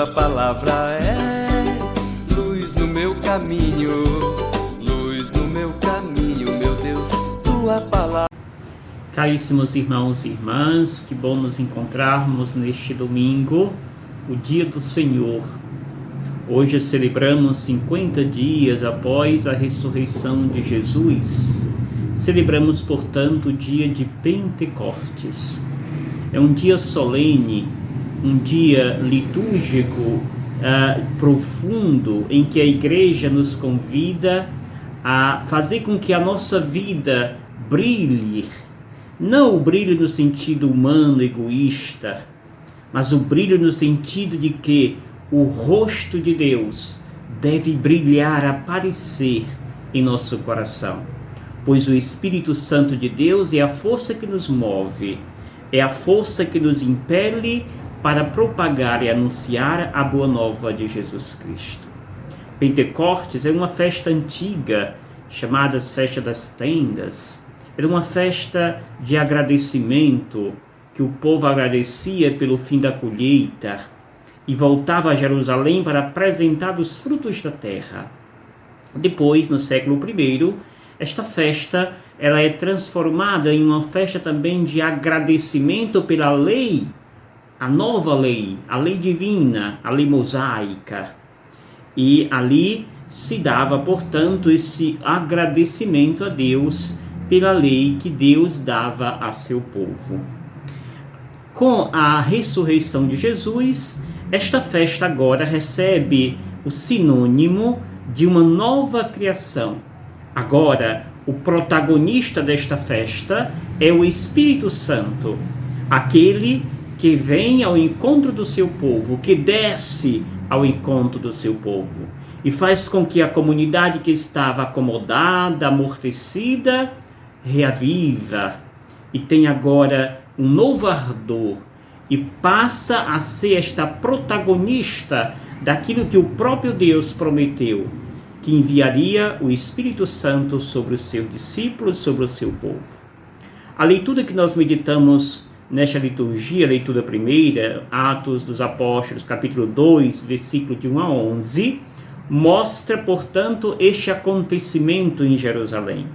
tua palavra é luz no meu caminho, meu Deus, tua palavra. Caríssimos irmãos e irmãs, que bom nos encontrarmos neste domingo, o dia do Senhor. Hoje celebramos 50 dias após a ressurreição de Jesus. Celebramos, portanto, o dia de Pentecostes. É um dia solene, um dia litúrgico profundo, em que a Igreja nos convida a fazer com que a nossa vida brilhe. Não o brilho no sentido humano, egoísta, mas o brilho no sentido de que o rosto de Deus deve brilhar, aparecer em nosso coração. Pois o Espírito Santo de Deus é a força que nos move, é a força que nos impele para propagar e anunciar a boa nova de Jesus Cristo. Pentecostes é uma festa antiga, chamada Festa das Tendas. Era uma festa de agradecimento, que o povo agradecia pelo fim da colheita e voltava a Jerusalém para apresentar os frutos da terra. Depois, no século I, esta festa ela é transformada em uma festa também de agradecimento pela lei, a nova lei, a lei divina, a lei mosaica. E ali se dava, portanto, esse agradecimento a Deus pela lei que Deus dava a seu povo. Com a ressurreição de Jesus, esta festa agora recebe o sinônimo de uma nova criação. Agora, o protagonista desta festa é o Espírito Santo, aquele que vem ao encontro do seu povo, que desce ao encontro do seu povo e faz com que a comunidade que estava acomodada, amortecida, reaviva e tem agora um novo ardor e passa a ser esta protagonista daquilo que o próprio Deus prometeu, que enviaria o Espírito Santo sobre os seus discípulos, sobre o seu povo. A leitura que nós meditamos nesta liturgia, a leitura primeira, Atos dos Apóstolos, capítulo 2, versículo de 1 a 11, mostra, portanto, este acontecimento em Jerusalém.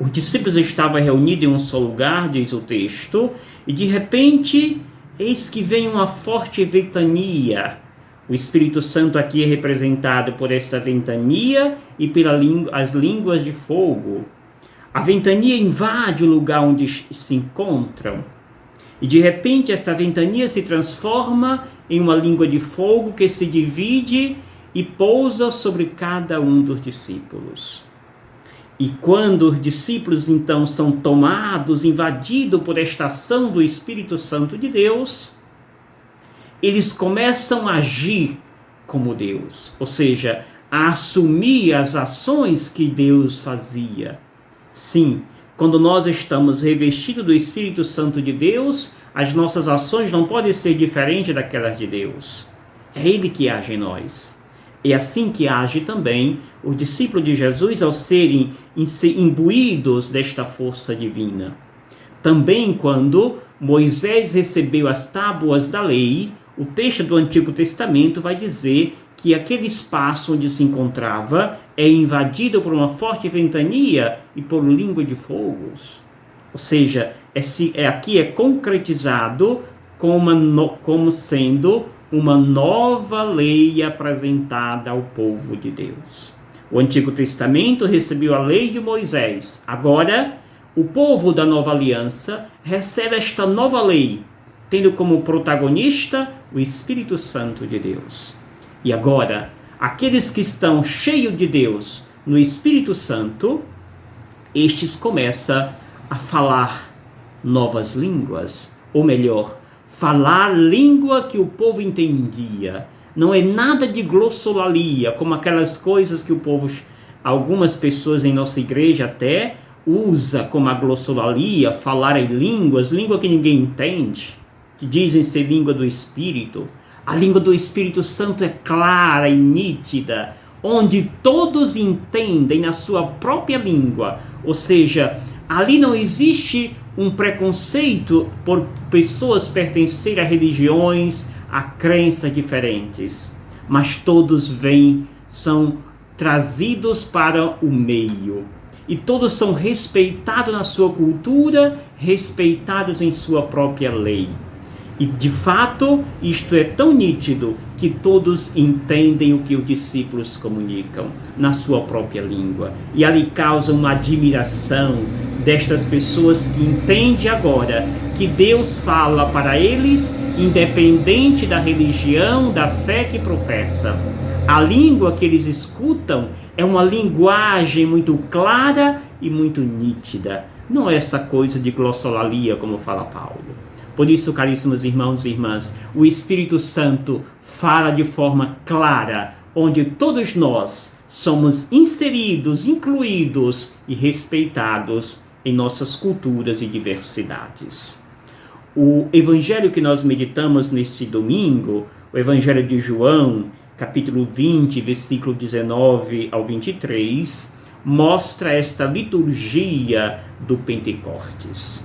Os discípulos estavam reunidos em um só lugar, diz o texto, e de repente, eis que vem uma forte ventania. O Espírito Santo aqui é representado por esta ventania e pelas línguas de fogo. A ventania invade o lugar onde se encontram. E de repente esta ventania se transforma em uma língua de fogo que se divide e pousa sobre cada um dos discípulos. E quando os discípulos então são tomados, invadidos por esta ação do Espírito Santo de Deus, eles começam a agir como Deus, ou seja, a assumir as ações que Deus fazia. Sim, quando nós estamos revestidos do Espírito Santo de Deus, as nossas ações não podem ser diferentes daquelas de Deus. É Ele que age em nós. É assim que age também o discípulo de Jesus ao serem imbuídos desta força divina. Também quando Moisés recebeu as tábuas da lei, o texto do Antigo Testamento vai dizer que aquele espaço onde se encontrava é invadido por uma forte ventania e por língua de fogos. Ou seja, aqui é concretizado como sendo uma nova lei apresentada ao povo de Deus. O Antigo Testamento recebeu a lei de Moisés. Agora, o povo da nova aliança recebe esta nova lei, tendo como protagonista o Espírito Santo de Deus. E agora, aqueles que estão cheios de Deus no Espírito Santo, estes começam a falar novas línguas, ou melhor, falar língua que o povo entendia. Não é nada de glossolalia, como aquelas coisas que algumas pessoas em nossa igreja até usa como a glossolalia, falar em línguas, língua que ninguém entende, que dizem ser língua do Espírito. A língua do Espírito Santo é clara e nítida, onde todos entendem na sua própria língua. Ou seja, ali não existe um preconceito por pessoas pertencerem a religiões, a crenças diferentes, mas todos são trazidos para o meio. E todos são respeitados na sua cultura, respeitados em sua própria lei. E de fato, isto é tão nítido que todos entendem o que os discípulos comunicam na sua própria língua. E ali causa uma admiração destas pessoas que entendem agora que Deus fala para eles, independente da religião, da fé que professam. A língua que eles escutam é uma linguagem muito clara e muito nítida. Não é essa coisa de glossolalia, como fala Paulo. Por isso, caríssimos irmãos e irmãs, o Espírito Santo fala de forma clara, onde todos nós somos inseridos, incluídos e respeitados em nossas culturas e diversidades. O evangelho que nós meditamos neste domingo, o evangelho de João, capítulo 20, versículo 19 ao 23, mostra esta liturgia do Pentecostes.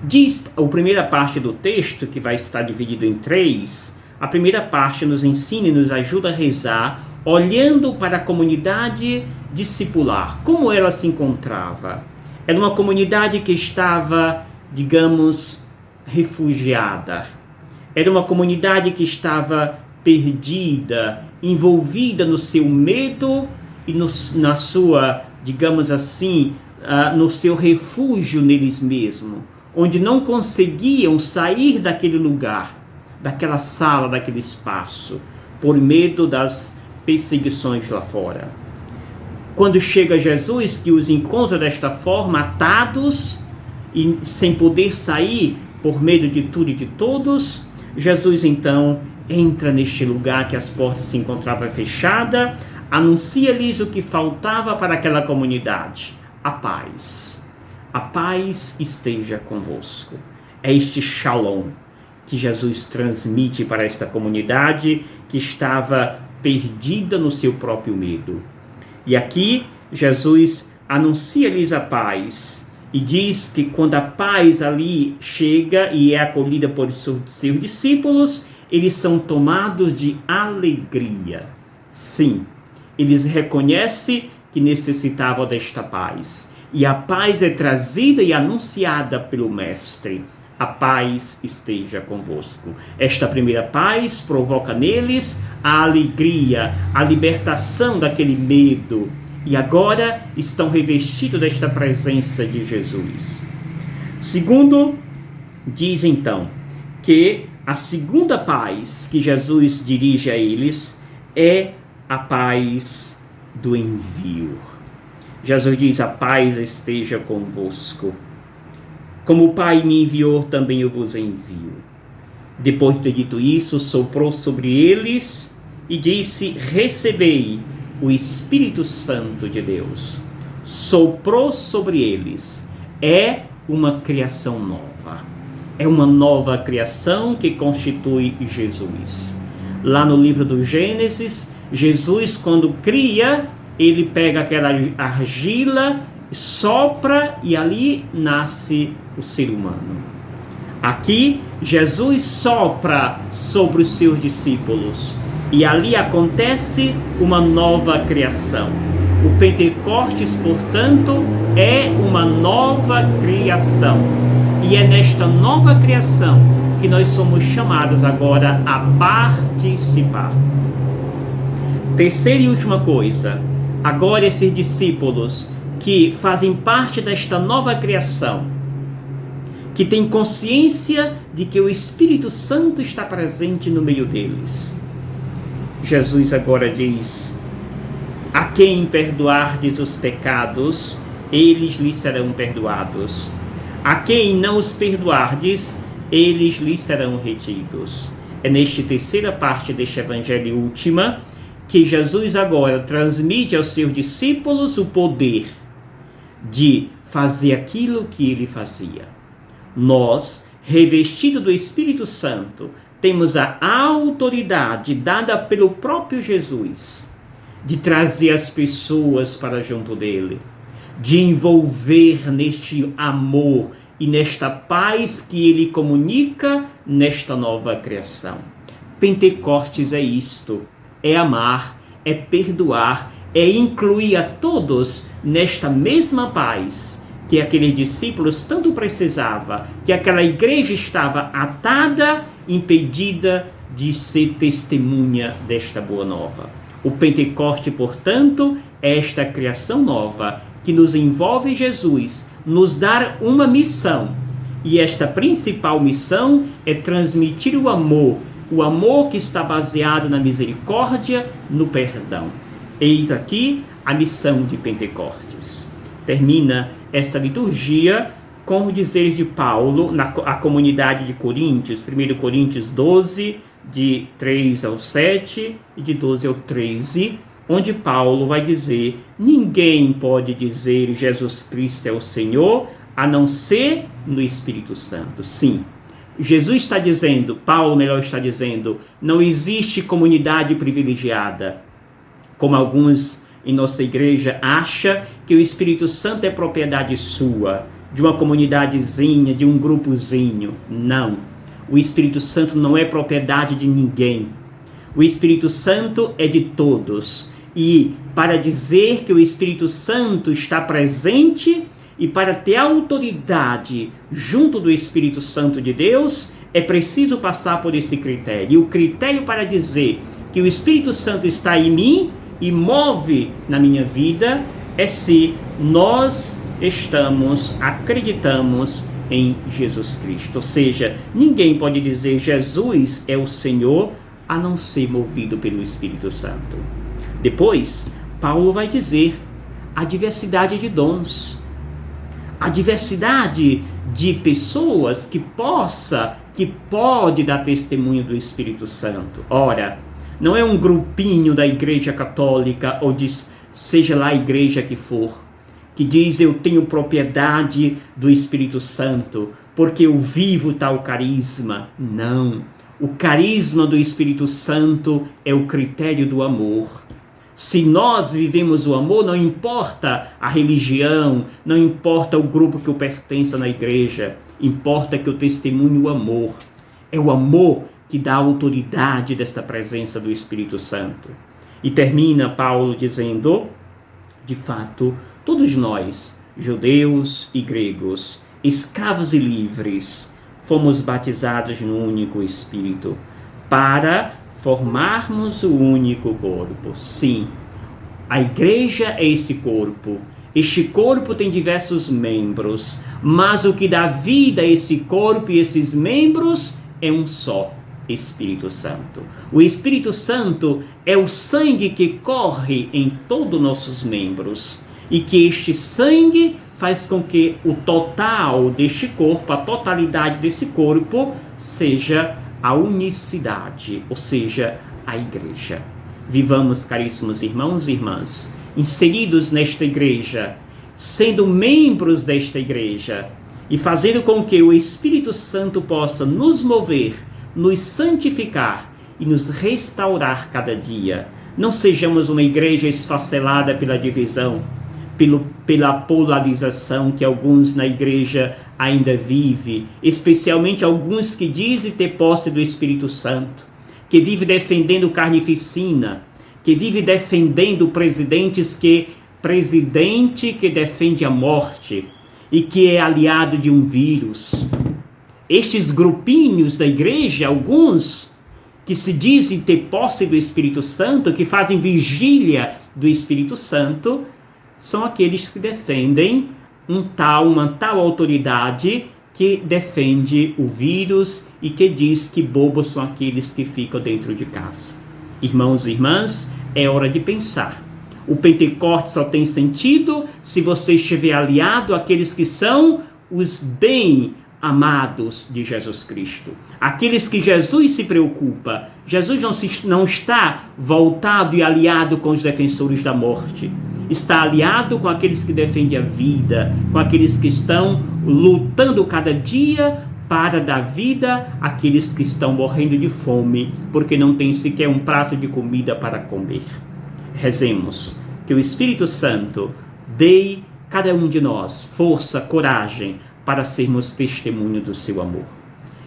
Diz a primeira parte do texto, que vai estar dividido em 3, a primeira parte nos ensina e nos ajuda a rezar, olhando para a comunidade discipular, como ela se encontrava. Era uma comunidade que estava, digamos, refugiada. Era uma comunidade que estava perdida, envolvida no seu medo e na sua, digamos assim, no seu refúgio neles mesmos, onde não conseguiam sair daquele lugar, daquela sala, daquele espaço, por medo das perseguições lá fora. Quando chega Jesus, que os encontra desta forma, atados e sem poder sair por medo de tudo e de todos, Jesus então entra neste lugar que as portas se encontravam fechadas, anuncia-lhes o que faltava para aquela comunidade: a paz. A paz esteja convosco. É este shalom que Jesus transmite para esta comunidade que estava perdida no seu próprio medo. E aqui Jesus anuncia-lhes a paz e diz que quando a paz ali chega e é acolhida por seus discípulos, eles são tomados de alegria. Sim, eles reconhecem que necessitavam desta paz. E a paz é trazida e anunciada pelo Mestre. A paz esteja convosco. Esta primeira paz provoca neles a alegria, a libertação daquele medo. E agora estão revestidos desta presença de Jesus. Segundo, diz então que a segunda paz que Jesus dirige a eles é a paz do envio. Jesus diz: a paz esteja convosco. Como o Pai me enviou, também eu vos envio. Depois de ter dito isso, soprou sobre eles e disse: recebei o Espírito Santo de Deus. Soprou sobre eles. É uma criação nova. É uma nova criação que constitui Jesus. Lá no livro do Gênesis, Jesus, quando cria, ele pega aquela argila, sopra e ali nasce o ser humano. Aqui, Jesus sopra sobre os seus discípulos e ali acontece uma nova criação. O Pentecostes, portanto, é uma nova criação. E é nesta nova criação que nós somos chamados agora a participar. Terceira e última coisa. Agora esses discípulos que fazem parte desta nova criação, que têm consciência de que o Espírito Santo está presente no meio deles. Jesus agora diz: a quem perdoardes os pecados, eles lhes serão perdoados. A quem não os perdoardes, eles lhes serão retidos. É nesta terceira parte deste evangelho última que Jesus agora transmite aos seus discípulos o poder de fazer aquilo que ele fazia. Nós, revestidos do Espírito Santo, temos a autoridade dada pelo próprio Jesus de trazer as pessoas para junto dele, de envolver neste amor e nesta paz que ele comunica nesta nova criação. Pentecostes é isto, é amar, é perdoar, é incluir a todos nesta mesma paz que aqueles discípulos tanto precisavam, que aquela igreja estava atada, impedida de ser testemunha desta boa nova. O Pentecoste, portanto, é esta criação nova que nos envolve Jesus, nos dá uma missão. E esta principal missão é transmitir o amor que está baseado na misericórdia, no perdão. Eis aqui a missão de Pentecostes. Termina esta liturgia com o dizer de Paulo na comunidade de Coríntios, 1 Coríntios 12, de 3 ao 7 e de 12 ao 13, onde Paulo vai dizer: ninguém pode dizer Jesus Cristo é o Senhor, a não ser no Espírito Santo. Sim, Jesus está dizendo, Paulo melhor está dizendo, não existe comunidade privilegiada, como alguns em nossa igreja acham que o Espírito Santo é propriedade sua, de uma comunidadezinha, de um grupozinho. Não, o Espírito Santo não é propriedade de ninguém. O Espírito Santo é de todos. E para dizer que o Espírito Santo está presente e para ter autoridade junto do Espírito Santo de Deus, é preciso passar por esse critério. E o critério para dizer que o Espírito Santo está em mim e move na minha vida é se nós acreditamos em Jesus Cristo. Ou seja, ninguém pode dizer Jesus é o Senhor a não ser movido pelo Espírito Santo. Depois, Paulo vai dizer a diversidade de dons, a diversidade de pessoas que pode dar testemunho do Espírito Santo. Ora, não é um grupinho da Igreja Católica ou seja lá a igreja que for, que diz eu tenho propriedade do Espírito Santo porque eu vivo tal carisma. Não, o carisma do Espírito Santo é o critério do amor. Se nós vivemos o amor, não importa a religião, não importa o grupo que eu pertença na igreja, importa que eu testemunhe o amor. É o amor que dá a autoridade desta presença do Espírito Santo. E termina Paulo dizendo, de fato, todos nós, judeus e gregos, escravos e livres, fomos batizados no único Espírito, para formarmos o único corpo. Sim, a igreja é esse corpo. Este corpo tem diversos membros, mas o que dá vida a esse corpo e esses membros é um só, Espírito Santo. O Espírito Santo é o sangue que corre em todos os nossos membros e que este sangue faz com que o total deste corpo, a totalidade desse corpo, seja a unicidade, ou seja, a igreja. Vivamos, caríssimos irmãos e irmãs, inseridos nesta igreja, sendo membros desta igreja e fazendo com que o Espírito Santo possa nos mover, nos santificar e nos restaurar cada dia. Não sejamos uma igreja esfacelada pela divisão, pela polarização que alguns na igreja ainda vivem, especialmente alguns que dizem ter posse do Espírito Santo, que vivem defendendo carnificina, que vivem defendendo presidente que defende a morte e que é aliado de um vírus. Estes grupinhos da igreja, alguns que se dizem ter posse do Espírito Santo, que fazem vigília do Espírito Santo, são aqueles que defendem uma tal autoridade que defende o vírus e que diz que bobos são aqueles que ficam dentro de casa. Irmãos e irmãs, é hora de pensar. O Pentecostes só tem sentido se você estiver aliado àqueles que são os bem amados de Jesus Cristo. Aqueles que Jesus se preocupa. Jesus não está voltado e aliado com os defensores da morte. Está aliado com aqueles que defendem a vida, com aqueles que estão lutando cada dia para dar vida àqueles que estão morrendo de fome, porque não tem sequer um prato de comida para comer. Rezemos que o Espírito Santo dê cada um de nós força, coragem, para sermos testemunho do seu amor.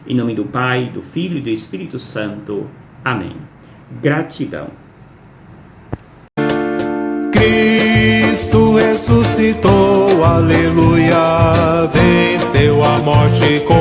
Em nome do Pai, do Filho e do Espírito Santo. Amém. Gratidão. Cristo ressuscitou, aleluia, venceu a morte com